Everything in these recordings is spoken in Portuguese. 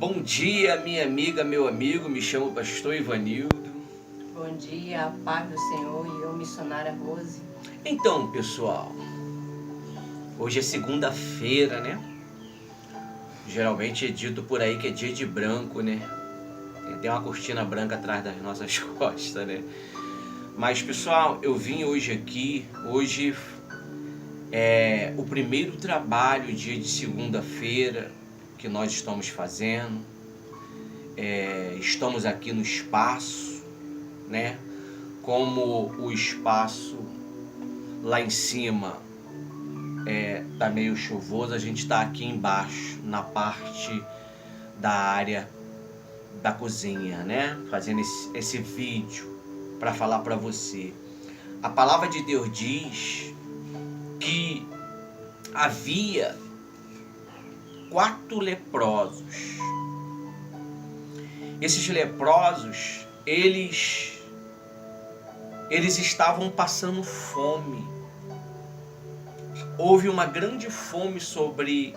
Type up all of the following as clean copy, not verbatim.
Bom dia, minha amiga, meu amigo, me chamo Pastor Ivanildo. Bom dia, a paz do Senhor e eu, missionária Rose. Então, pessoal, hoje é segunda-feira, né? Geralmente é dito por aí que é dia de branco, né? Tem uma cortina branca atrás das nossas costas, né? Mas, pessoal, eu vim hoje aqui, hoje é o primeiro trabalho, dia de segunda-feira, que nós estamos fazendo. Estamos aqui no espaço, né? Como o espaço lá em cima tá meio chuvoso, a gente está aqui embaixo, na parte da área da cozinha, né? Fazendo esse vídeo para falar para você. A palavra de Deus diz que havia 4 leprosos. Esses leprosos, eles estavam passando fome. Houve uma grande fome sobre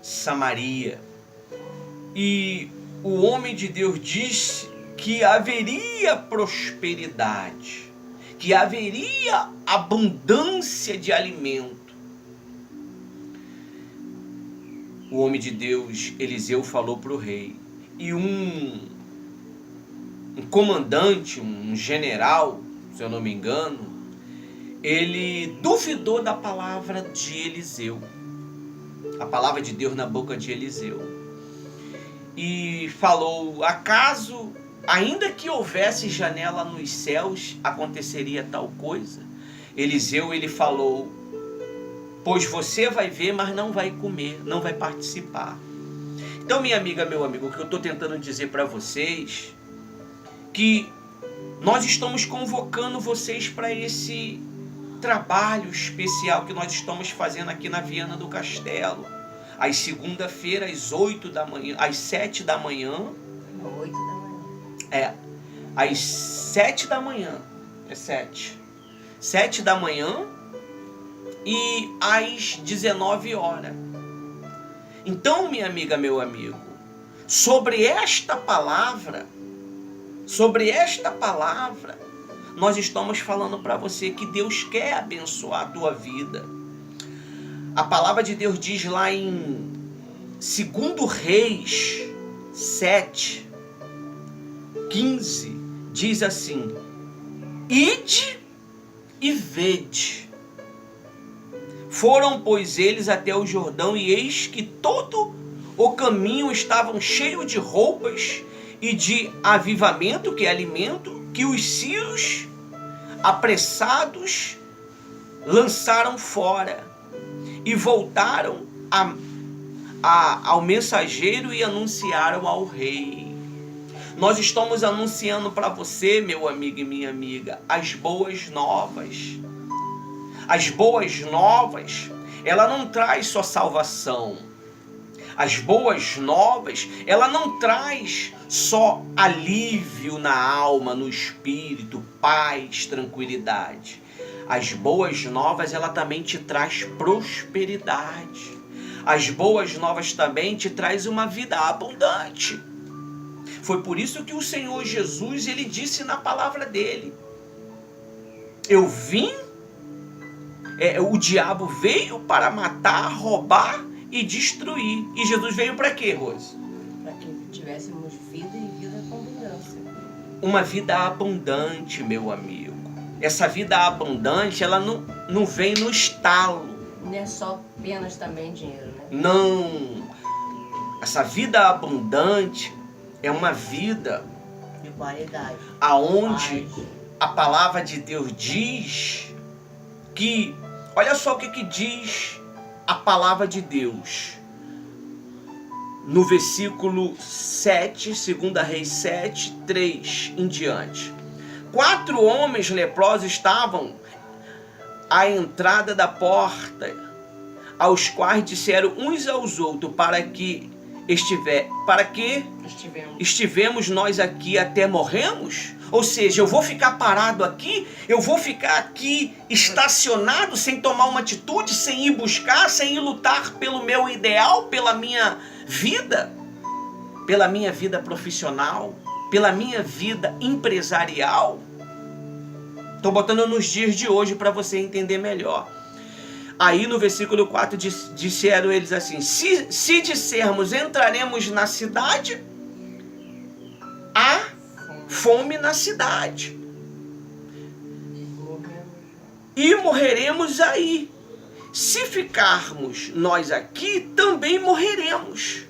Samaria. E o homem de Deus disse que haveria prosperidade, que haveria abundância de alimento. O homem de Deus, Eliseu, falou para o rei. E um comandante, um general, se eu não me engano, ele duvidou da palavra de Eliseu. A palavra de Deus na boca de Eliseu. E falou: acaso, ainda que houvesse janela nos céus, aconteceria tal coisa? Eliseu, ele falou: pois você vai ver, mas não vai comer, não vai participar. Então, minha amiga, meu amigo, o que eu estou tentando dizer para vocês, que nós estamos convocando vocês para esse trabalho especial que nós estamos fazendo aqui na Viana do Castelo. Às segunda-feira, às 8 da manhã, às 7 da manhã. 8 da manhã. Às 7 da manhã. 7 da manhã e às 19 horas. Então, minha amiga, meu amigo, sobre esta palavra, nós estamos falando para você que Deus quer abençoar a tua vida. A palavra de Deus diz lá em 2 Reis 7:15, diz assim: ide e vede. Foram, pois, eles até o Jordão, e eis que todo o caminho estavam cheio de roupas e de avivamento, que é alimento, que os sírios apressados lançaram fora, e voltaram ao mensageiro e anunciaram ao rei. Nós estamos anunciando para você, meu amigo e minha amiga, as boas novas. As boas novas, ela não traz só salvação. As boas novas, ela não traz só alívio na alma, no espírito, paz, tranquilidade. As boas novas, ela também te traz prosperidade. As boas novas também te traz uma vida abundante. Foi por isso que o Senhor Jesus, ele disse na palavra dele: eu vim, o diabo veio para matar, roubar e destruir. E Jesus veio para quê, Rose? Para que tivéssemos vida e vida com abundância. Uma vida abundante, meu amigo. Essa vida abundante, ela não vem no estalo. Não é só apenas também dinheiro, né? Não. Essa vida abundante é uma vida de qualidade, aonde paz. A palavra de Deus diz que, olha só o que diz a palavra de Deus no versículo 7, 2 Reis 7, 3 em diante. 4 homens leprosos estavam à entrada da porta, aos quais disseram uns aos outros: para que estivemos nós aqui até morremos? Ou seja, eu vou ficar parado aqui, eu vou ficar aqui estacionado, sem tomar uma atitude, sem ir buscar, sem ir lutar pelo meu ideal, pela minha vida? pela minha vida profissional, pela minha vida empresarial. Estou botando nos dias de hoje para você entender melhor. Aí no versículo 4 disseram eles assim: se dissermos entraremos na cidade, há fome na cidade e morreremos aí. Se ficarmos nós aqui, também morreremos.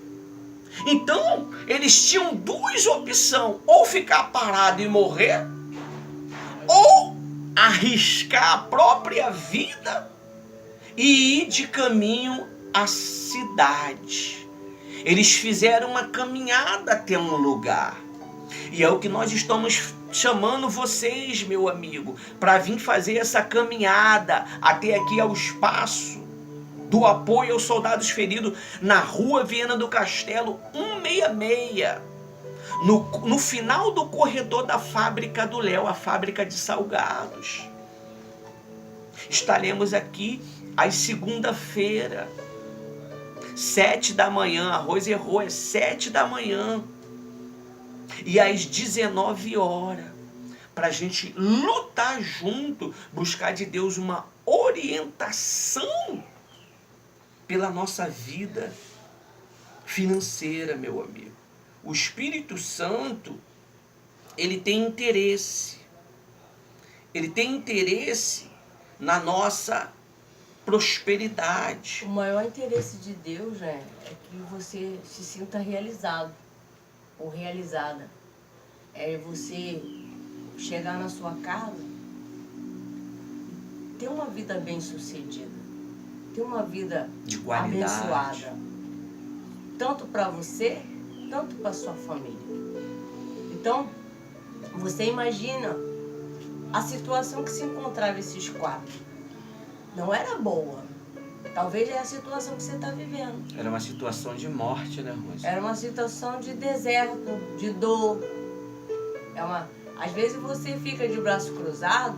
Então eles tinham duas opções: ou ficar parado e morrer, ou arriscar a própria vida e ir de caminho à cidade. Eles fizeram uma caminhada até um lugar. E é o que nós estamos chamando vocês, meu amigo, para vir fazer essa caminhada até aqui ao espaço do apoio aos soldados feridos na rua Viana do Castelo 166. No final do corredor da fábrica do Léo, a fábrica de salgados. Estaremos aqui às segunda-feira, 7 da manhã, arroz errou, é 7 da manhã. E às 19 horas, para a gente lutar junto, buscar de Deus uma orientação pela nossa vida financeira, meu amigo. O Espírito Santo, ele tem interesse. Ele tem interesse na nossa prosperidade. O maior interesse de Deus, né, é que você se sinta realizado ou realizada. É você chegar na sua casa, ter uma vida bem-sucedida, ter uma vida de qualidade, abençoada, tanto para você, tanto para sua família. Então, você imagina a situação que se encontrava esses quatro. Não era boa. Talvez é a situação que você está vivendo. Era uma situação de morte, né, Rose? Era uma situação de deserto, de dor. Às vezes você fica de braço cruzado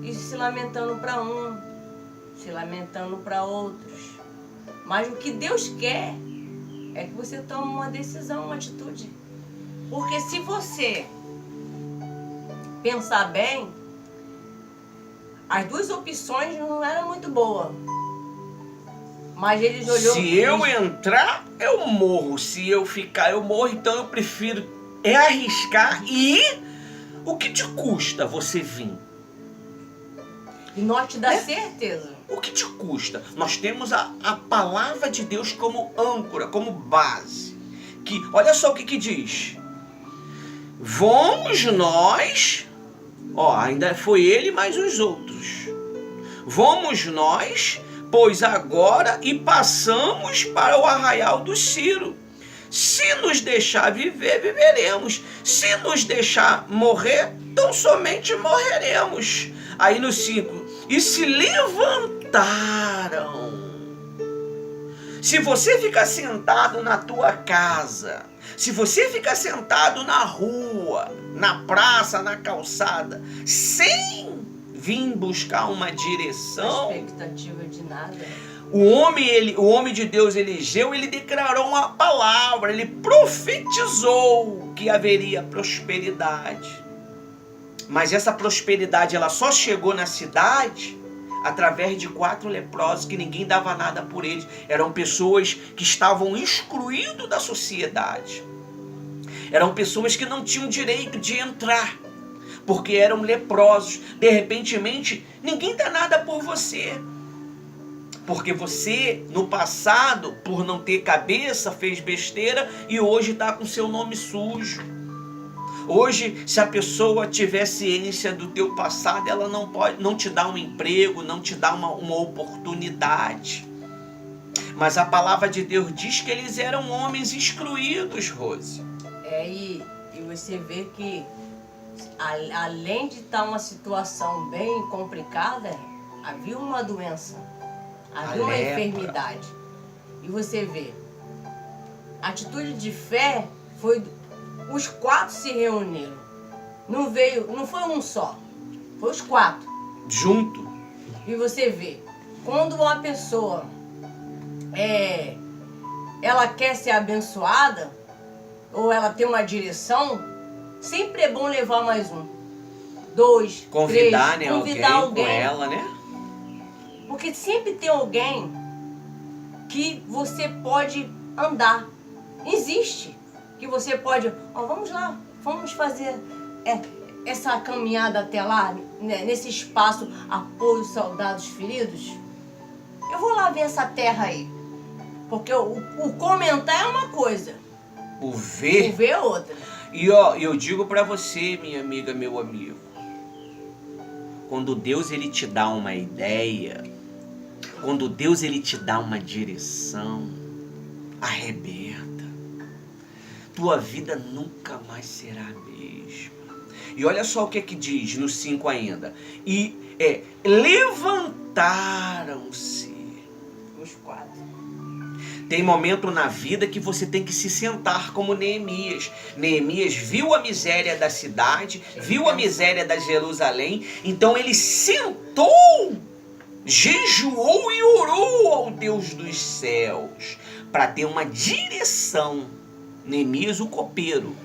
e se lamentando para um, se lamentando para outros. Mas o que Deus quer é que você tome uma decisão, uma atitude. Porque se você pensar bem, as duas opções não eram muito boas. Mas eles olhou. Se eu entrar, eu morro. Se eu ficar, eu morro. Então eu prefiro arriscar e ir. O que te custa você vir? E nós te dá certeza. O que te custa? Nós temos a palavra de Deus como âncora, como base. Que, olha só o que diz. Vamos nós, ainda foi ele mais os outros. Vamos nós, pois agora e passamos para o arraial do Ciro. Se nos deixar viver, viveremos. Se nos deixar morrer, tão somente morreremos. Aí no 5, e se levantaram. Se você ficar sentado na tua casa, se você ficar sentado na rua, na praça, na calçada, sem vir buscar uma direção, não expectativa de nada. O homem de Deus Eliseu, ele declarou uma palavra, ele profetizou que haveria prosperidade. Mas essa prosperidade, ela só chegou na cidade através de 4 leprosos que ninguém dava nada por eles. Eram pessoas que estavam excluídas da sociedade. Eram pessoas que não tinham direito de entrar, porque eram leprosos. De repente, ninguém dá nada por você. Porque você, no passado, por não ter cabeça, fez besteira e hoje está com seu nome sujo. Hoje, se a pessoa tiver ciência do teu passado, ela não te dá um emprego, não te dá uma oportunidade. Mas a palavra de Deus diz que eles eram homens excluídos, Rose. E você vê que, além de estar uma situação bem complicada, havia uma doença. Havia uma enfermidade. E você vê, a atitude de fé foi, os 4 se reuniram. Não foi um só, foi os 4. Junto. E você vê, quando uma pessoa ela quer ser abençoada, ou ela tem uma direção, sempre é bom levar mais um, 2, Convidar, 3, né, convidar alguém com ela, né? Porque sempre tem alguém que você pode andar. Existe. Que você pode, ó, vamos lá, vamos fazer essa caminhada até lá, né, nesse espaço apoio soldados feridos. Eu vou lá ver essa terra aí. Porque o comentar é uma coisa. O ver é outra. E ó, eu digo pra você, minha amiga, meu amigo, quando Deus ele te dá uma ideia, quando Deus ele te dá uma direção, arrebenta. Tua vida nunca mais será a mesma. E olha só o que é que diz no 5 ainda. E levantaram-se Os 4. Tem momento na vida que você tem que se sentar como Neemias. Neemias viu a miséria da cidade, viu a miséria da Jerusalém, então ele sentou, jejuou e orou ao Deus dos céus para ter uma direção. Neemias o copeiro.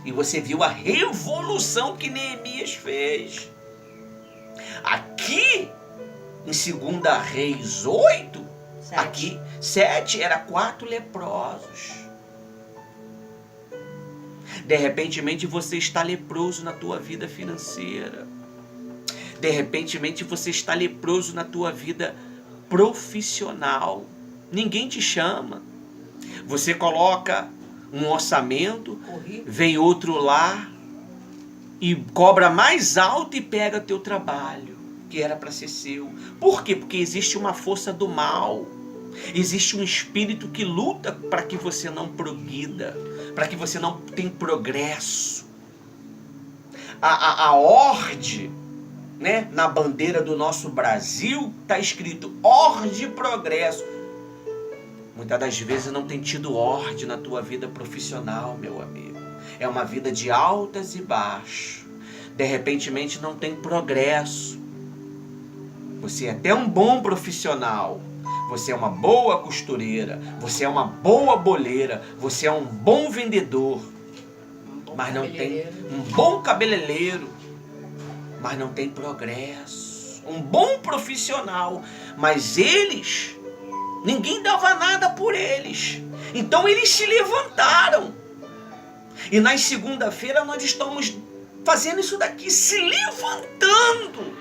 E você viu a revolução que Neemias fez. Aqui, em 2 Reis 8, 7. aqui, 7 era 4 leprosos. De repente você está leproso na tua vida financeira. De repente você está leproso na tua vida profissional. Ninguém te chama. Você coloca um orçamento, vem outro lá e cobra mais alto e pega teu trabalho, que era para ser seu. Por quê? Porque existe uma força do mal. Existe um espírito que luta para que você não progrida, para que você não tenha progresso. A ordem, né, na bandeira do nosso Brasil está escrito ordem progresso. Muitas das vezes não tem tido ordem na tua vida profissional, meu amigo. É uma vida de altas e baixos. De repente não tem progresso. Você é até um bom profissional. Você é uma boa costureira. Você é uma boa boleira. Você é um bom vendedor. Mas não tem um bom cabeleireiro. Mas não tem progresso. Um bom profissional. Mas ninguém dava nada por eles. Então eles se levantaram. E na segunda-feira nós estamos fazendo isso daqui, se levantando.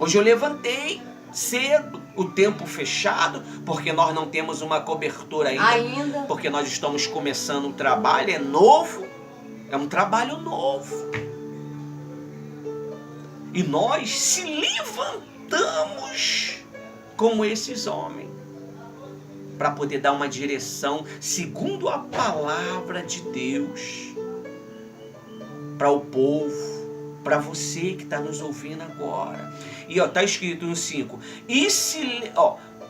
Hoje eu levantei cedo, o tempo fechado, porque nós não temos uma cobertura ainda. Porque nós estamos começando um trabalho, é novo. É um trabalho novo. E nós se levantamos como esses homens, para poder dar uma direção segundo a palavra de Deus para o povo, para você que está nos ouvindo agora. E está escrito no 5,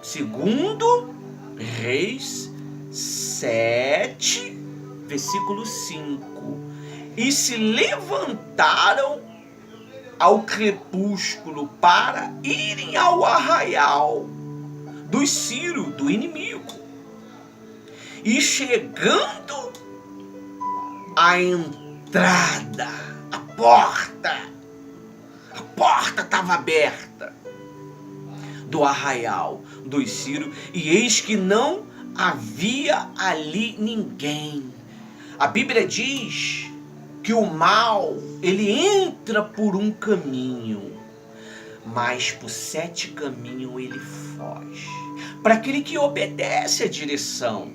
segundo Reis 7, versículo 5, e se levantaram ao crepúsculo para irem ao arraial dos sírios, do inimigo. E chegando à entrada, a porta estava aberta do arraial dos sírios, e eis que não havia ali ninguém. A Bíblia diz que o mal, ele entra por um caminho, mas por 7 caminhos ele foge. Para aquele que obedece a direção.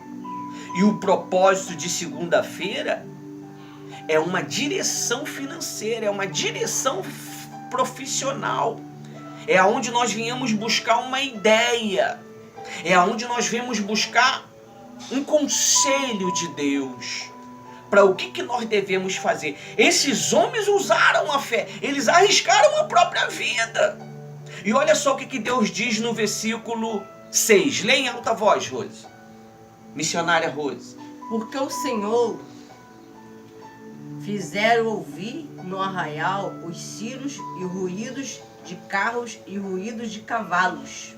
E o propósito de segunda-feira é uma direção financeira, é uma direção profissional. É aonde nós viemos buscar uma ideia. É aonde nós viemos buscar um conselho de Deus. Para o que nós devemos fazer. Esses homens usaram a fé. Eles arriscaram a própria vida. E olha só o que Deus diz no versículo 6. Lê em alta voz, Rose. Missionária Rose. Porque o Senhor fizeram ouvir no arraial os ciros e ruídos de carros e ruídos de cavalos,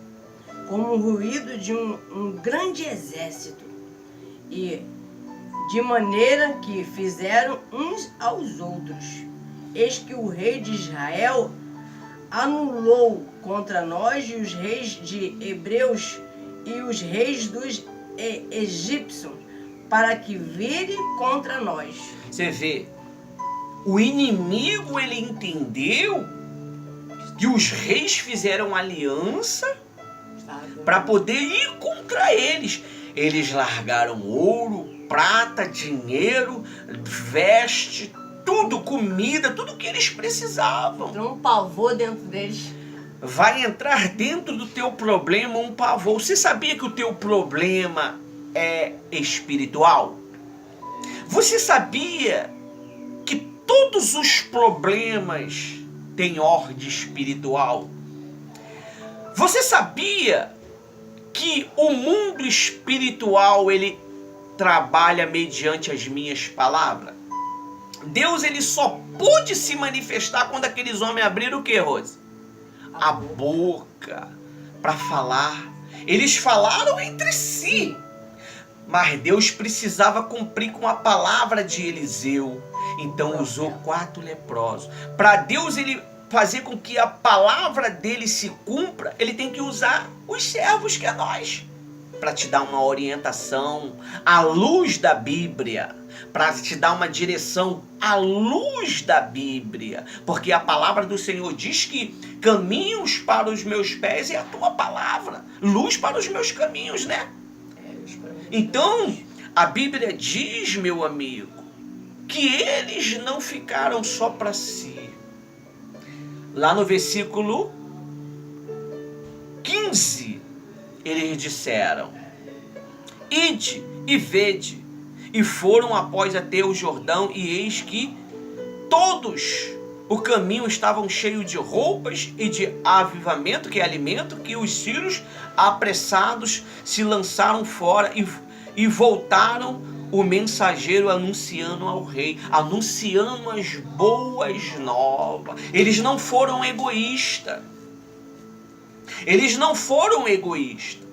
como o ruído de um grande exército. E de maneira que fizeram uns aos outros. Eis que o rei de Israel anulou contra nós e os reis de Hebreus e os reis dos egípcios, para que vire contra nós. Você vê, o inimigo, ele entendeu que os reis fizeram aliança para poder ir contra eles. Eles largaram ouro, prata, dinheiro, veste, tudo, comida, tudo que eles precisavam. Entrou um pavor dentro deles. Vai entrar dentro do teu problema um pavor. Você sabia que o teu problema é espiritual? Você sabia que todos os problemas têm ordem espiritual? Você sabia que o mundo espiritual, ele trabalha mediante as minhas palavras? Deus, ele só pôde se manifestar quando aqueles homens abriram o que, Rose? A boca para falar. Eles falaram entre si, mas Deus precisava cumprir com a palavra de Eliseu. Então usou 4 leprosos. Para Deus ele fazer com que a palavra dele se cumpra, ele tem que usar os servos, que é nós, para te dar uma orientação à luz da Bíblia, para te dar uma direção à luz da Bíblia, porque a palavra do Senhor diz que caminhos para os meus pés é a tua palavra, luz para os meus caminhos, né? Então, a Bíblia diz, meu amigo, que eles não ficaram só para si. Lá no versículo 15, eles disseram: ide e vede. E foram após até o Jordão, e eis que todos o caminho estavam cheios de roupas e de avivamento, que é alimento, que os sírios apressados se lançaram fora e voltaram o mensageiro anunciando ao rei, anunciando as boas novas. Eles não foram egoístas. Eles não foram egoístas.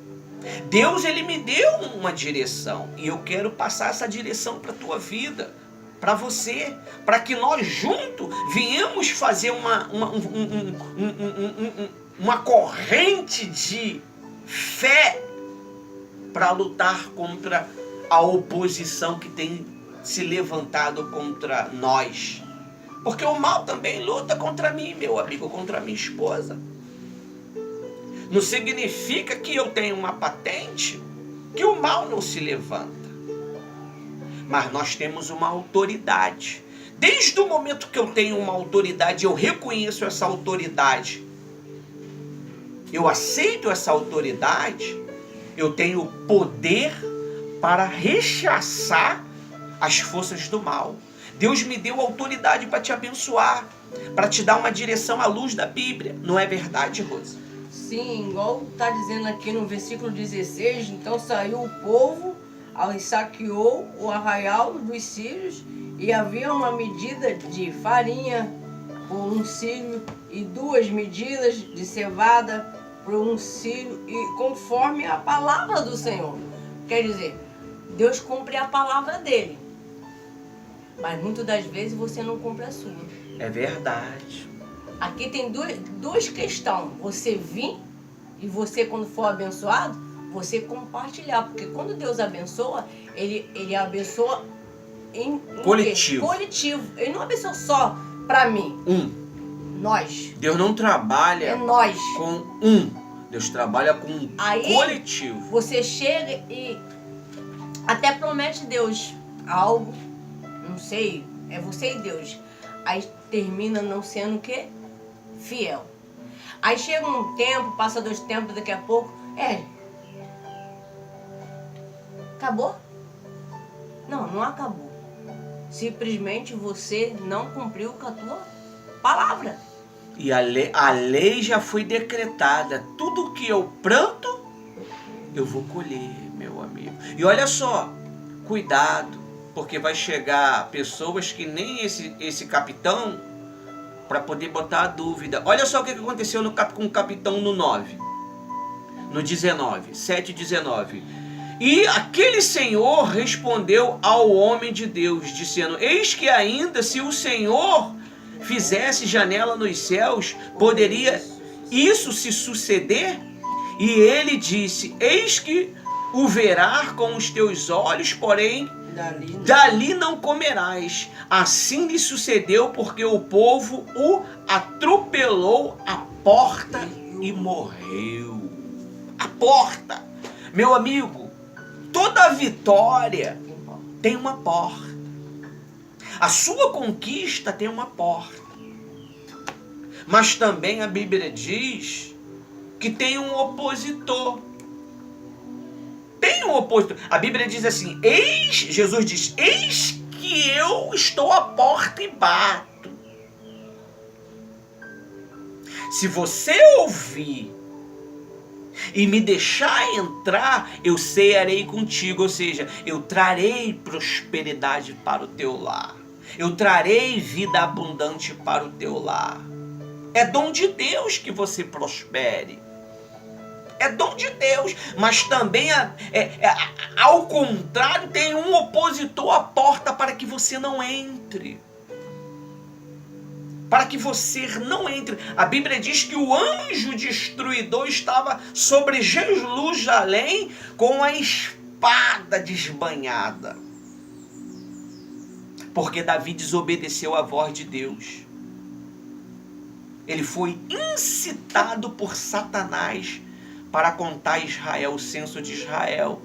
Deus, ele me deu uma direção, e eu quero passar essa direção para a tua vida, para você, para que nós juntos venhamos fazer uma corrente de fé para lutar contra a oposição que tem se levantado contra nós. Porque o mal também luta contra mim, meu amigo, contra minha esposa. Não significa que eu tenho uma patente que o mal não se levanta. Mas nós temos uma autoridade. Desde o momento que eu tenho uma autoridade, eu reconheço essa autoridade, eu aceito essa autoridade, eu tenho poder para rechaçar as forças do mal. Deus me deu autoridade para te abençoar, para te dar uma direção à luz da Bíblia. Não é verdade, Rosa? Sim, igual está dizendo aqui no versículo 16, então saiu o povo, e saqueou o arraial dos sírios, e havia uma medida de farinha por um sírio, e 2 medidas de cevada por um sírio, e conforme a palavra do Senhor. Quer dizer, Deus cumpre a palavra dele, mas muitas das vezes você não cumpre a sua. É verdade. Aqui tem duas questões. Você vir e você, quando for abençoado, você compartilhar. Porque quando Deus abençoa, ele abençoa em coletivo. Coletivo. Ele não abençoa só para mim. Nós. Deus não trabalha nós. Com Deus trabalha com um coletivo. Você chega e até promete Deus algo, não sei, é você e Deus. Aí termina não sendo o quê? Fiel. Aí chega um tempo, passa 2 tempos, daqui a pouco, acabou? Não, não acabou. Simplesmente você não cumpriu com a tua palavra. E a lei já foi decretada. Tudo que eu planto, eu vou colher, meu amigo. E olha só, cuidado, porque vai chegar pessoas que nem esse capitão, para poder botar a dúvida. Olha só o que aconteceu com o capitão no 9. No 19, 7:19. E aquele senhor respondeu ao homem de Deus, dizendo: eis que ainda se o Senhor fizesse janela nos céus, poderia isso se suceder? E ele disse: eis que o verás com os teus olhos, porém dali não comerás. Assim lhe sucedeu, porque o povo o atropelou à porta e morreu. A porta, meu amigo, toda vitória tem uma porta. A sua conquista tem uma porta. Mas também a Bíblia diz que tem um opositor. Tem um opositor. A Bíblia diz assim: Jesus diz: eis que eu estou à porta e bato. Se você ouvir e me deixar entrar, eu cearei contigo. Ou seja, eu trarei prosperidade para o teu lar. Eu trarei vida abundante para o teu lar. É dom de Deus que você prospere. É dom de Deus. Mas também, ao contrário, tem um opositor à porta para que você não entre. Para que você não entre. A Bíblia diz que o anjo destruidor estava sobre Jerusalém com a espada desbanhada. Porque Davi desobedeceu à voz de Deus. Ele foi incitado por Satanás para contar a Israel, o censo de Israel.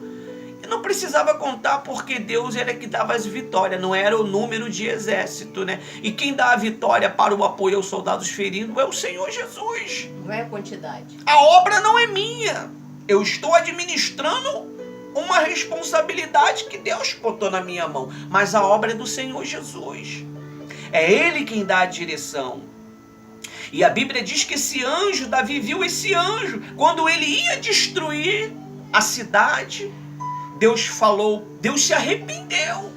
E não precisava contar, porque Deus era que dava as vitórias, não era o número de exército, né? E quem dá a vitória para o apoio aos soldados feridos é o Senhor Jesus. Não é a quantidade. A obra não é minha. Eu estou administrando uma responsabilidade que Deus botou na minha mão. Mas a obra é do Senhor Jesus. É Ele quem dá a direção. E a Bíblia diz que esse anjo, Davi viu esse anjo, quando ele ia destruir a cidade, Deus falou, Deus se arrependeu.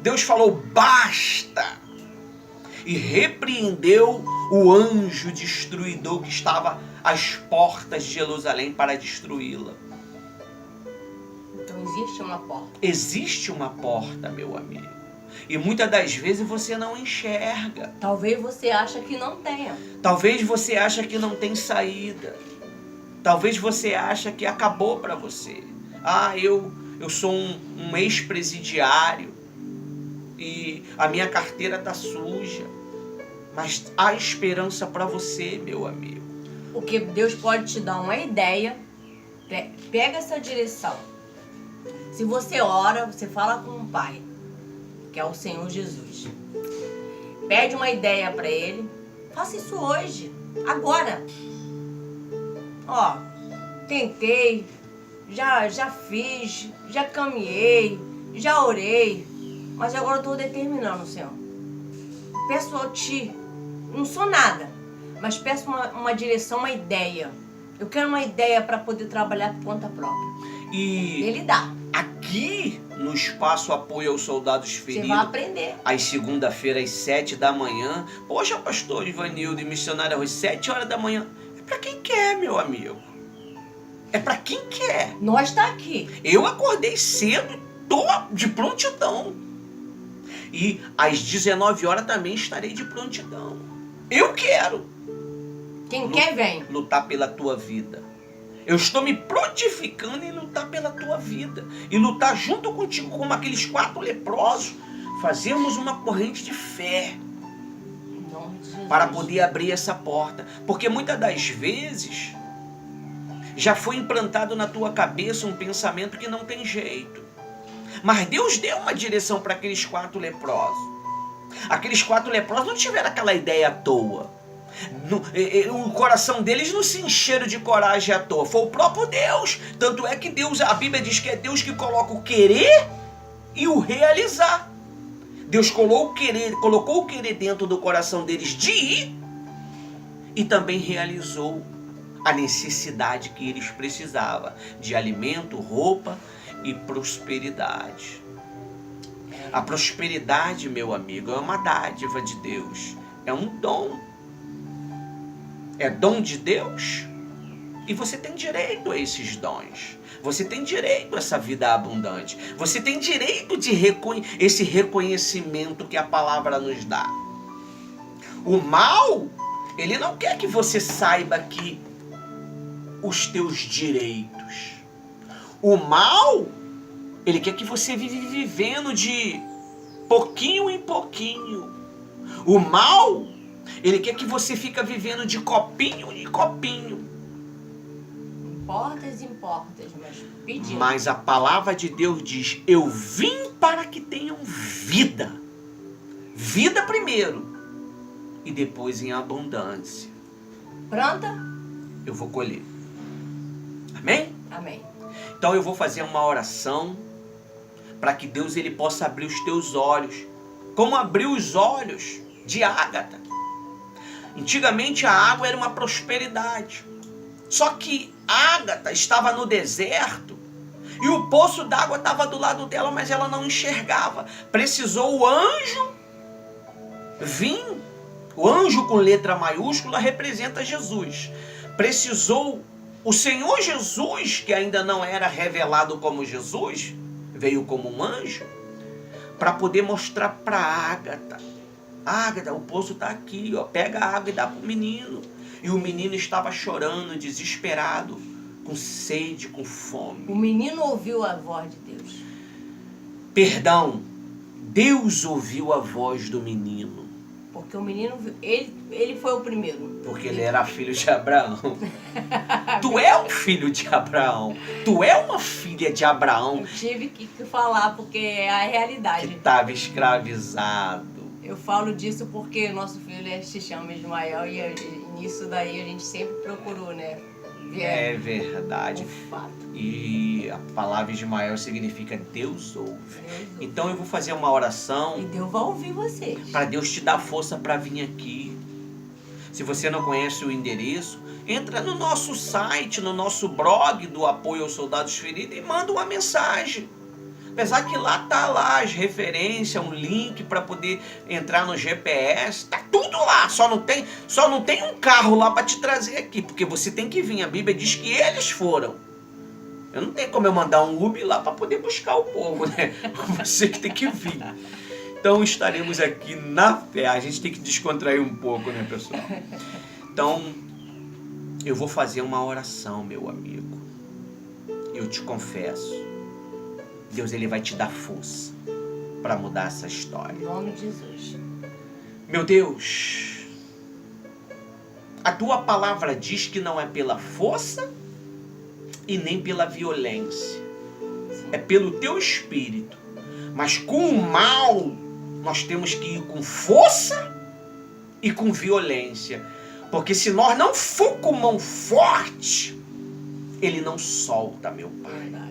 Deus falou: basta. E repreendeu o anjo destruidor que estava às portas de Jerusalém para destruí-la. Então existe uma porta. Existe uma porta, meu amigo. E muitas das vezes você não enxerga. Talvez você ache que não tenha. Talvez você ache que não tem saída. Talvez você ache que acabou para você. Ah, eu sou um ex-presidiário e a minha carteira está suja. Mas há esperança para você, meu amigo. Porque Deus pode te dar uma ideia. Pega essa direção. Se você ora, você fala com o Pai, que é o Senhor Jesus. Pede uma ideia para Ele. Faça isso hoje, agora. Ó, tentei, já fiz, já caminhei, já orei, mas agora eu estou determinando, Senhor. Peço a Ti, não sou nada, mas peço uma direção, uma ideia. Eu quero uma ideia para poder trabalhar por conta própria. E Ele dá. Aqui no espaço Apoio aos Soldados Feridos, Você vai aprender. às segunda-feira, às 7 da manhã. Poxa, pastor Ivanildo e missionário, às 7 horas da manhã. É para quem quer, meu amigo. É para quem quer. Nós tá aqui. Eu acordei cedo, tô de prontidão. E às 19 horas também estarei de prontidão. Eu quero. Quem quer, vem. Lutar pela tua vida. Eu estou me prontificando em lutar pela tua vida. E lutar junto contigo, como aqueles 4 leprosos. Fazermos uma corrente de fé. Em nome de Jesus. Para poder abrir essa porta. Porque muitas das vezes já foi implantado na tua cabeça um pensamento que não tem jeito. Mas Deus deu uma direção para aqueles 4 leprosos. Aqueles 4 leprosos não tiveram aquela ideia à toa. O coração deles não se encheram de coragem à toa. Foi o próprio Deus. Tanto é que Deus, a Bíblia diz que é Deus que coloca o querer e o realizar. Deus colocou o querer dentro do coração deles de ir e também realizou a necessidade que eles precisavam de alimento, roupa e prosperidade. A prosperidade, meu amigo, é uma dádiva de Deus. É um dom. É dom de Deus E você tem direito a esses dons. Você tem direito a essa vida abundante. Você tem direito de esse reconhecimento que a palavra nos dá. O mal, ele não quer que você saiba que os teus direitos. O mal, ele quer que você vive vivendo de pouquinho em pouquinho. O mal, ele quer que você fica vivendo de copinho em copinho. Importas, mas pedindo. Mas a palavra de Deus diz: eu vim para que tenham vida. Vida primeiro. E depois em abundância. Planta? Eu vou colher. Amém? Amém. Então eu vou fazer uma oração para que Deus ele possa abrir os teus olhos, como abriu os olhos de Ágata. Antigamente a água era uma prosperidade. Só que Ágata estava no deserto e o poço d'água estava do lado dela, mas ela não enxergava. Precisou o anjo vir. O anjo com letra maiúscula representa Jesus. Precisou o Senhor Jesus, que ainda não era revelado como Jesus, veio como um anjo, para poder mostrar para Ágata. Ágata, o poço está aqui, ó, pega a água e dá para o menino. E o menino estava chorando, desesperado, com sede, com fome. O menino ouviu a voz de Deus. Perdão, Deus ouviu a voz do menino. Porque o menino, ele foi o primeiro. Porque ele era filho de Abraão. Tu é um filho de Abraão. Tu é uma filha de Abraão. Eu tive que falar, porque é a realidade. Que estava escravizado. Eu falo disso porque nosso filho se chama Ismael e nisso daí a gente sempre procurou, né? É verdade. Um fato. E a palavra Ismael significa Deus ouve. Então eu vou fazer uma oração. E Deus vai ouvir você. Para Deus te dar força para vir aqui. Se você não conhece o endereço, entra no nosso site, no nosso blog do Apoio aos Soldados Feridos e manda uma mensagem. Apesar que lá tá lá as referências, um link para poder entrar no GPS, tá tudo lá, só não tem um carro lá para te trazer aqui, porque você tem que vir, a Bíblia diz que eles foram. Eu não tenho como eu mandar um Uber lá para poder buscar o povo, né? Você que tem que vir. Então estaremos aqui na fé, a gente tem que descontrair um pouco, né, pessoal? Então, eu vou fazer uma oração, meu amigo. Eu te confesso. Deus ele vai te dar força para mudar essa história. Em nome de Jesus. Meu Deus, a tua palavra diz que não é pela força e nem pela violência. É pelo teu espírito. Mas com o mal, nós temos que ir com força e com violência. Porque se nós não for com mão forte, ele não solta, meu Pai. Verdade.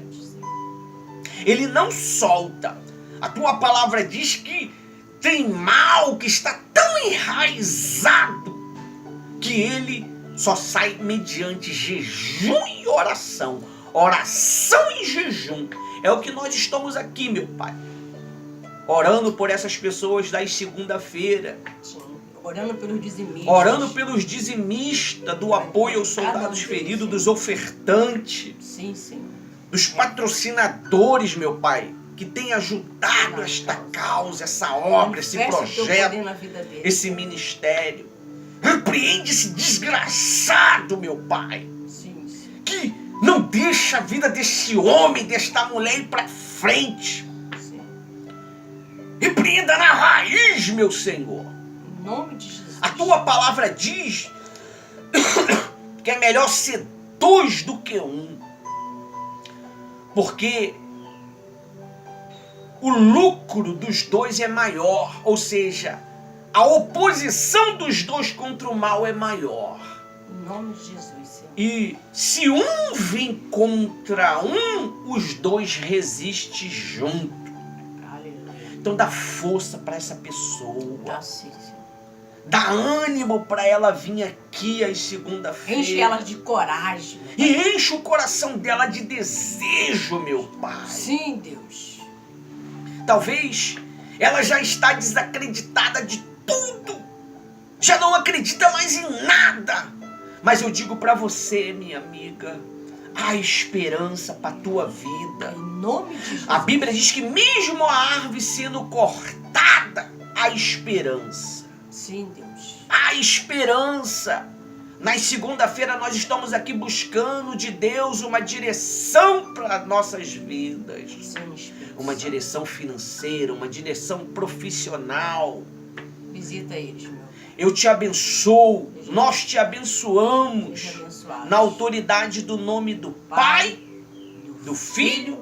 Ele não solta. A tua palavra diz que tem mal que está tão enraizado que ele só sai mediante jejum e oração. Oração e jejum. É o que nós estamos aqui, meu Pai. Orando por essas pessoas das segunda-feira. Orando pelos dizimistas. Orando pelos dizimistas do apoio aos soldados feridos, dos ofertantes. Sim, sim. Dos patrocinadores, meu Pai, que tem ajudado esta causa, essa obra, esse projeto, esse ministério. Repreende esse desgraçado, meu Pai, sim, sim. Que não deixa a vida desse homem, desta mulher ir para frente. Sim. Repreenda na raiz, meu Senhor. Em nome de Jesus. A tua palavra diz que é melhor ser 2 do que 1. Porque o lucro dos 2 é maior, ou seja, a oposição dos 2 contra o mal é maior. Em nome de Jesus, Senhor. E se um vem contra um, os 2 resistem junto. Aleluia. Então dá força para essa pessoa. Dá sim, Senhor. Dá ânimo para ela vir aqui às segunda-feira. Enche ela de coragem. E enche o coração dela de desejo, meu Pai. Sim, Deus. Talvez ela já está desacreditada de tudo. Já não acredita mais em nada. Mas eu digo para você, minha amiga, há esperança para a tua vida. Em nome de Jesus. A Bíblia diz que mesmo a árvore sendo cortada, há esperança. Sim, Deus. Há esperança. Nas segunda-feira nós estamos aqui buscando de Deus uma direção para nossas vidas. Sim, Espírito Uma Santo. direção financeira, uma direção profissional. Visita eles, meu. Eu te abençoo, nós te abençoamos Seja abençoado. na autoridade do nome do Pai, do Filho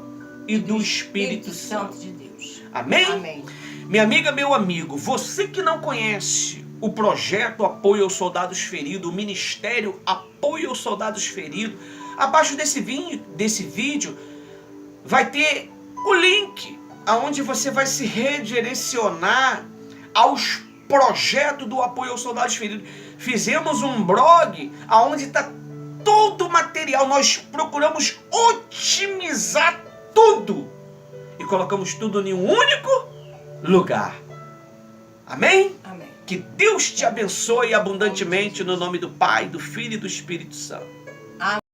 e do Espírito Santo. de Deus. Amém? Amém. Minha amiga, meu amigo, você que não conhece o projeto Apoio aos Soldados Feridos, o Ministério Apoio aos Soldados Feridos, abaixo desse vídeo vai ter o link aonde você vai se redirecionar aos projetos do Apoio aos Soldados Feridos. Fizemos um blog aonde está todo o material. Nós procuramos otimizar tudo e colocamos tudo em um único lugar. Amém? Amém. Que Deus te abençoe abundantemente no nome do Pai, do Filho e do Espírito Santo.